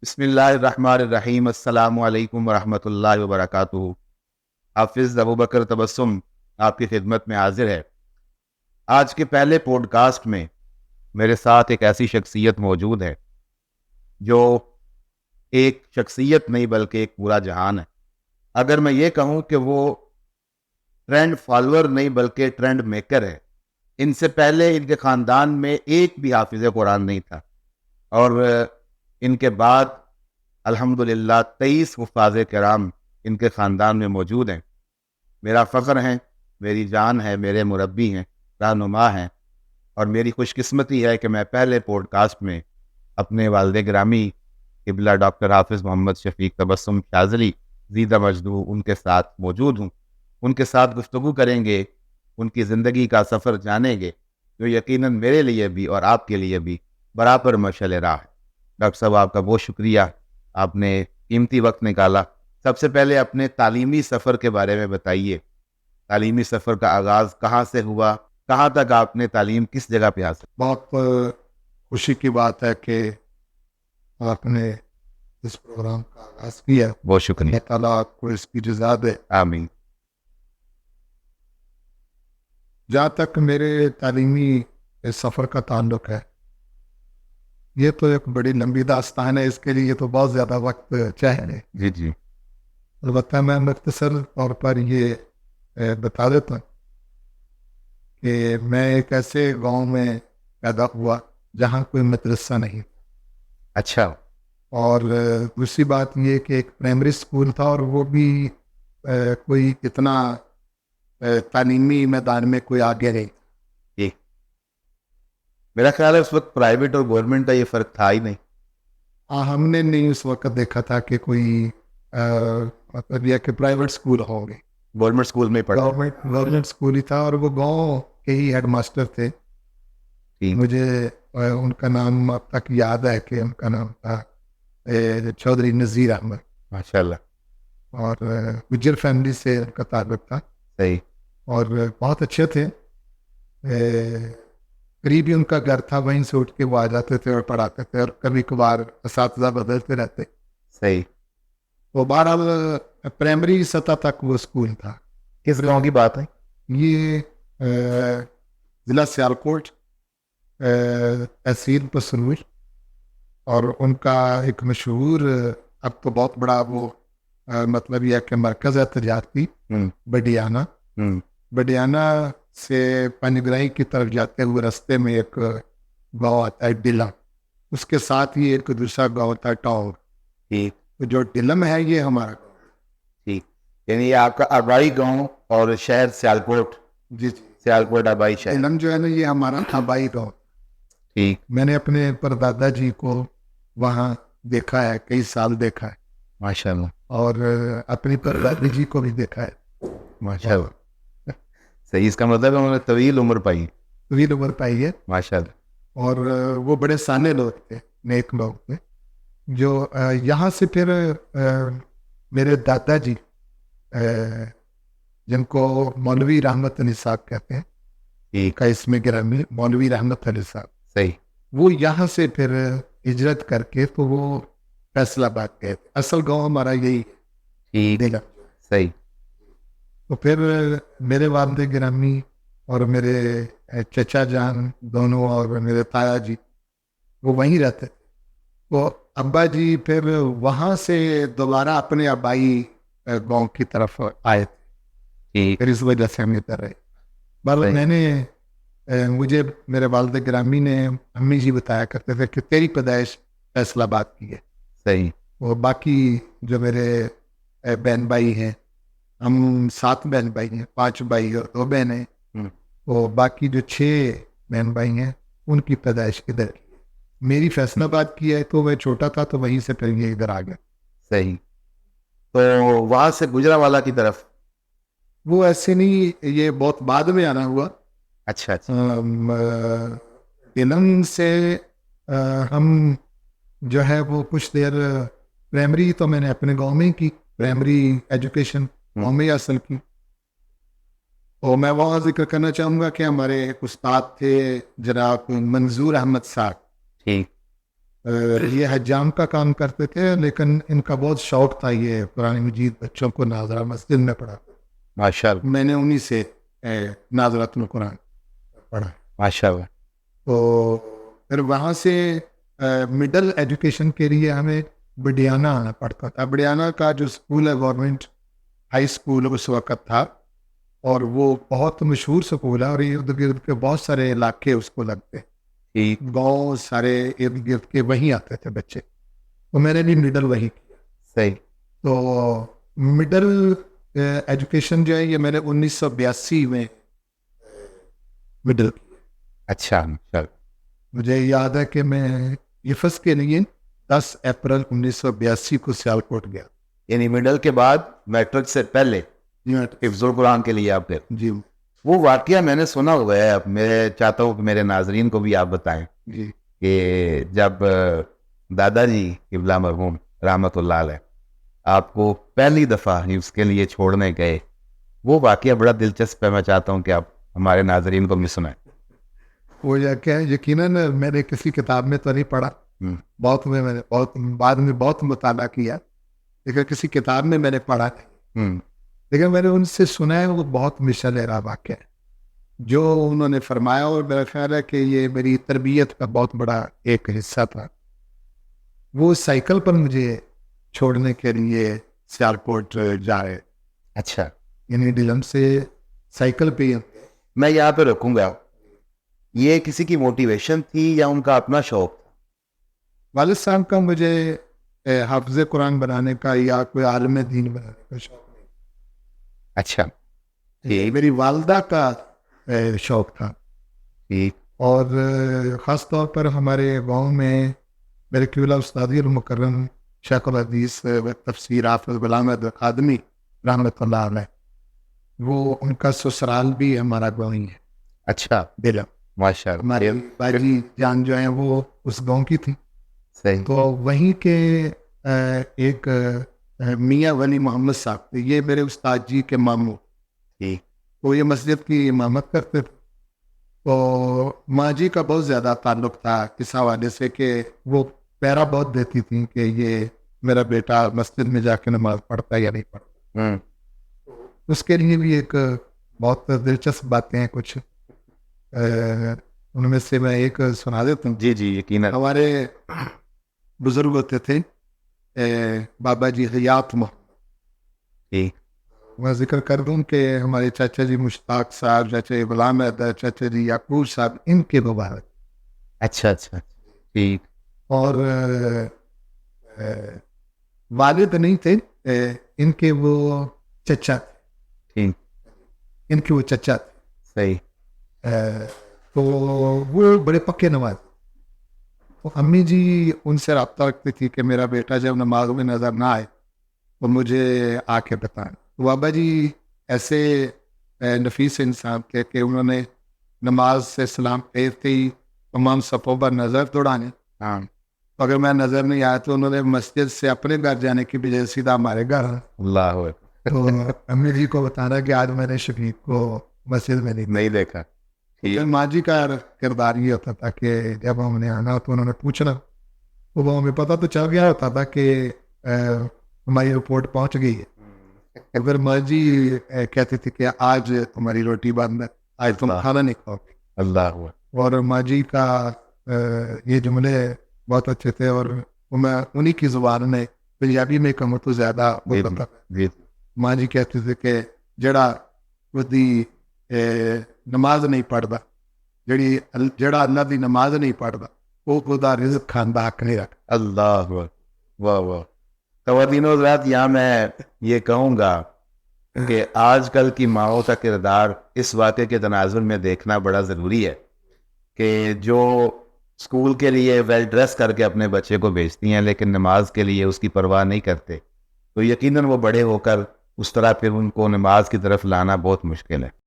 بسم اللہ الرحمن الرحیم۔ السلام علیکم ورحمۃ اللہ وبرکاتہ۔ حافظ ابوبکر تبسم آپ کی خدمت میں حاضر ہے۔ آج کے پہلے پوڈ کاسٹ میں میرے ساتھ ایک ایسی شخصیت موجود ہے جو ایک شخصیت نہیں بلکہ ایک پورا جہان ہے۔ اگر میں یہ کہوں کہ وہ ٹرینڈ فالوور نہیں بلکہ ٹرینڈ میکر ہے۔ ان سے پہلے ان کے خاندان میں ایک بھی حافظ قرآن نہیں تھا، اور ان کے بعد الحمدللہ 23 حفاظ کرام ان کے خاندان میں موجود ہیں۔ میرا فخر ہے، میری جان ہے، میرے مربی ہیں، رہنما ہیں، اور میری خوش قسمتی ہے کہ میں پہلے پوڈ کاسٹ میں اپنے والد گرامی قبلہ ڈاکٹر حافظ محمد شفیق تبسم شاذلی زیدہ مجدو ان کے ساتھ موجود ہوں۔ ان کے ساتھ گفتگو کریں گے، ان کی زندگی کا سفر جانیں گے، جو یقیناً میرے لیے بھی اور آپ کے لیے بھی برابر مشعل راہ ہے۔ ڈاکٹر صاحب، آپ کا بہت شکریہ، آپ نے قیمتی وقت نکالا۔ سب سے پہلے اپنے تعلیمی سفر کے بارے میں بتائیے۔ تعلیمی سفر کا آغاز کہاں سے ہوا؟ کہاں تک آپ نے تعلیم کس جگہ پہ حاصل؟ بہت خوشی کی بات ہے کہ آپ نے اس پروگرام کا آغاز کیا۔ بہت شکریہ۔ اللہ تعالیٰ آپ کو اس کی جزا دے۔ آمین۔ جہاں تک میرے تعلیمی سفر کا تعلق ہے، یہ تو ایک بڑی لمبی داستان ہے، اس کے لیے تو بہت زیادہ وقت چاہیے۔ جی۔ البتہ میں مختصر طور پر یہ بتا دیتا ہوں کہ میں ایک ایسے گاؤں میں پیدا ہوا جہاں کوئی مدرسہ نہیں، اچھا۔ اور دوسری بات یہ کہ ایک پرائمری اسکول تھا، اور وہ بھی کوئی اتنا تعلیمی میدان میں کوئی آگے نہیں۔ جی، میرا خیال ہے اس وقت پرائیویٹ اور گورنمنٹ کا یہ فرق تھا ہی نہیں۔ ہم نے نہیں اس وقت دیکھا تھا کہ کوئی مطلب یہ کہ پرائیویٹ اسکول ہوں گے۔ گورنمنٹ اسکول میں پڑھا۔ گورنمنٹ اسکول ہی تھا، اور وہ گاؤں کے ہی ہیڈ ماسٹر تھے۔ مجھے ان کا نام اب تک یاد ہے کہ ان کا نام تھا چودھری نذیر احمد، ماشاء اللہ۔ اور گجر فیملی سے ان کا تعلق تھا، صحیح۔ اور بہت اچھے تھے۔ قریب ہی ان کا گھر تھا، وہیں سے اٹھ کے وہ آ جاتے تھے اور پڑھاتے تھے، اور کبھی کبھار اساتذہ بدلتے رہتے۔ صحیح۔ وہ بہرحال پرائمری سطح تک وہ اسکول تھا۔ کس گاؤں کی بات ہے؟ یہ ضلع سیالکوٹ، تحصیل پسروی، اور ان کا ایک مشہور، اب تو بہت بڑا وہ مطلب یہ کہ مرکز ہے تجارتی، بڈیانہ۔ بڈیانہ سے پانی گرائی کی طرف جاتے ہوئے رستے میں ایک گاؤں آتا ہے ڈلم، اس کے ساتھ ہی ایک دوسرا گاؤں تھا ٹاؤن۔ ٹھیک۔ جو ڈلم ہے یہ ہمارا گاؤں۔ ٹھیک، یعنی یہ آپ کا آبائی گاؤں اور شہر سیالکوٹ۔ جی، سیالکوٹ آبائی شہر۔ ڈلم جو ہے نا، یہ ہمارا آبائی گاؤں۔ ٹھیک۔ میں نے اپنے پردادا جی کو وہاں دیکھا ہے، کئی سال دیکھا ہے، ماشاء اللہ۔ اور اپنی پردادی جی کو بھی دیکھا ہے۔ ماشاء اللہ۔ صحیح، اس کا مطلب ہے انہوں نے طویل عمر پائی۔ طویل عمر پائی ہے، ماشاء اللہ۔ اور وہ بڑے سانے لوگ تھے، نیک لوگ تھے۔ جو یہاں سے پھر میرے دادا جی، جن کو مولوی رحمت علی صاحب کہتے ہیں، ٹھیک۔ کا اس میں گرامی مولوی رحمت علی صاحب، صحیح۔ وہ یہاں سے پھر ہجرت کر کے تو وہ فیصل آباد گئے تھے۔ اصل گاؤں ہمارا یہی ٹھیک۔ ڈلم۔ صحیح۔ تو پھر میرے والد گرامی اور میرے چچا جان دونوں، اور میرے تایا جی، وہ وہیں رہتے تھے۔ وہ ابا جی پھر وہاں سے دوبارہ اپنے آبائی گاؤں کی طرف آئے تھے، ٹھیک۔ پھر اس وجہ سے ہم ادھر رہے۔ بس میں نے مجھے میرے والد گرامی نے، امی جی بتایا کرتے تھے کہ تیری پیدائش فیصل آباد کی ہے۔ صحیح۔ وہ باقی جو میرے بہن بھائی ہیں، ہم 7 بہن بھائی ہیں، 5 بھائی اور 2 بہنیں، وہ باقی جو 6 بہن بھائی ہیں ان کی پیدائش ادھر کی ہے۔ میری فیصل آباد کی ہے، تو میں چھوٹا تھا تو وہیں سے پھر یہ ادھر آ گیا۔ صحیح۔ تو وہاں سے گجرانوالہ کی طرف؟ وہ ایسے نہیں، یہ بہت بعد میں آنا ہوا۔ اچھا۔ ڈلم سے ہم جو ہے وہ کچھ دیر پرائمری تو میں نے اپنے گاؤں میں کی، پرائمری ایجوکیشن گاؤں میں ہی حاصل کی۔ اور میں وہاں ذکر کرنا چاہوں گا کہ ہمارے ایک استاد تھے جناب منظور احمد صاحب۔ ٹھیک۔ یہ حجام کا کام کرتے تھے، لیکن ان کا بہت شوق تھا یہ قرآن مجید بچوں کو ناظرہ مسجد میں پڑھا. ماشاء اللہ میں نے انہی سے ناظرۃ القرآن پڑھا. ماشاء اللہ. تو پھر وہاں سے مڈل ایجوکیشن کے لیے ہمیں بڈیانہ آنا پڑتا تھا. بڈیانہ کا جو اسکول ہے گورنمنٹ ہائی اسکول اس وقت تھا، اور وہ بہت مشہور اسکول ہے، اور یہ ارد گرد کے بہت سارے علاقے اس کو لگتے ہیں، ٹھیک. گاؤں سارے ارد گرد کے وہیں آتے تھے بچے. تو میں نے بھی مڈل وہیں کیا. صحیح. تو مڈل ایجوکیشن جو ہے یہ میں نے 1982 میں مڈل کی. اچھا ماشاء اللہ. مجھے یاد ہے کہ میں حفظ کے لیے 10 اپریل 1982 کو سیالکوٹ گیا. یعنی مڈل کے بعد میٹرک سے پہلے حفظ القرآن کے لیے آپ گئے. جی وہ واقعہ میں نے سنا ہوا ہے. اب میں چاہتا ہوں کہ میرے ناظرین کو بھی آپ بتائیں جی. کہ جب دادا جی قبلہ مرحوم رحمۃ اللہ علیہ آپ کو پہلی دفعہ حفظ کے لیے چھوڑنے گئے، وہ واقعہ بڑا دلچسپ ہے. میں چاہتا ہوں کہ آپ ہمارے ناظرین کو بھی سنائیں. وہ کہ یقیناً میں نے کسی کتاب میں تو نہیں پڑھا، بہت میں نے بہت بعد میں بہت مطالعہ کیا، لیکن کسی کتاب میں میں نے پڑھا نہیں. لیکن میں نے ان سے سنا ہے، وہ بہت مشعل راہ واقعہ ہے جو انہوں نے فرمایا، اور میرا خیال ہے کہ یہ میری تربیت کا بہت بڑا ایک حصہ تھا. وہ سائیکل پر مجھے چھوڑنے کے لیے سیالکوٹ جائے. اچھا. یعنی ڈیلم سے سائیکل پہ. میں یہاں پہ رکوں گا، یہ کسی کی موٹیویشن تھی یا ان کا اپنا شوق تھا؟ والد صاحب کا مجھے حافظ قرآن بنانے کا یا کوئی عالم دین بنانے کا شوق نہیں. اچھا. میری والدہ کا شوق تھا. ٹھیک. اور خاص طور پر ہمارے گاؤں میں میرے قبلہ استادی المکرم شیخ الحدیث تفسیر حافظ غلام احمد خادمی رحمۃ اللہ علیہ، وہ ان کا سسرال بھی ہمارا گاؤں ہی ہے. اچھا. دلم. ماشاء اللہ. ہماری باجی جان جو ہیں وہ اس گاؤں کی تھی. صحیح. تو وہیں کے ایک میاں ولی محمد صاحب تھے، یہ میرے استاد جی کے ماموں. ٹھیک. وہ یہ مسجد کی امامت کرتے تھے. تو ماں جی کا بہت زیادہ تعلق تھا اس حوالے سے کہ وہ پیرا بہت دیتی تھیں کہ یہ میرا بیٹا مسجد میں جا کے نماز پڑھتا ہے یا نہیں پڑھتا. اس کے لیے بھی ایک بہت دلچسپ باتیں ہیں کچھ، ان میں سے میں ایک سنا دیتا ہوں. جی جی یقیناً. ہمارے بزرگ ہوتے تھے بابا جی حیات محمد. میں ذکر کر دوں کہ ہمارے چاچا جی مشتاق صاحب، چاچا جی غلام احمد، چاچا جی یعقوب صاحب، ان کے مبارک. اچھا اچھا. ٹھیک. اور والد نہیں تھے، ان کے وہ چچا تھے. ٹھیک. ان کے وہ چچا تھے. صحیح. تو وہ بڑے پکے نماز. امی جی ان سے رابطہ رکھتی تھی کہ میرا بیٹا جب نماز میں نظر نہ آئے تو مجھے آ کے بتائیں. بابا جی ایسے نفیس انسان تھے کہ انہوں نے نماز سے سلام پھیرتے ہی تمام صفوں پر نظر دوڑانے. اگر میں نظر نہیں آیا تو انہوں نے مسجد سے اپنے گھر جانے کی بجائے سیدھا ہمارے گھر. اللہ. تو امی جی کو بتانا کہ آج میں نے شفیق کو مسجد میں نہیں دیکھا. ماں جی کا کردار یہ ہوتا تھا کہ جب ہم نے آنا تو انہوں نے پوچھنا، تو وہ ہمیں پتہ تو چل گیا ہوتا تھا کہ ہماری رپورٹ پہنچ گئی ہے. اگر ماں جی کہتی تھی کہ آج تمہاری روٹی بند ہے، آج تم کھانا نہیں کھاؤ گے. اللہ. اور ماں جی کا یہ جملے بہت اچھے تھے، اور میں انہی کی زبان میں پنجابی میں کم تو زیادہ بولتا تھا. ماں جی کہتے تھے کہ جڑا خودی نماز نہیں پڑھتا، جڑا اللہ دی نماز نہیں پڑھتا وہ خدا رزق کھاندا حق نہیں رکھ. اللہ. واہ واہ. خواتین و حضرات، یہاں میں یہ کہوں گا کہ آج کل کی ماؤں کا کردار اس واقعے کے تناظر میں دیکھنا بڑا ضروری ہے کہ جو اسکول کے لیے ویل ڈریس کر کے اپنے بچے کو بھیجتی ہیں لیکن نماز کے لیے اس کی پرواہ نہیں کرتے، تو یقیناً وہ بڑے ہو کر اس طرح پھر ان کو نماز کی طرف لانا بہت مشکل ہے.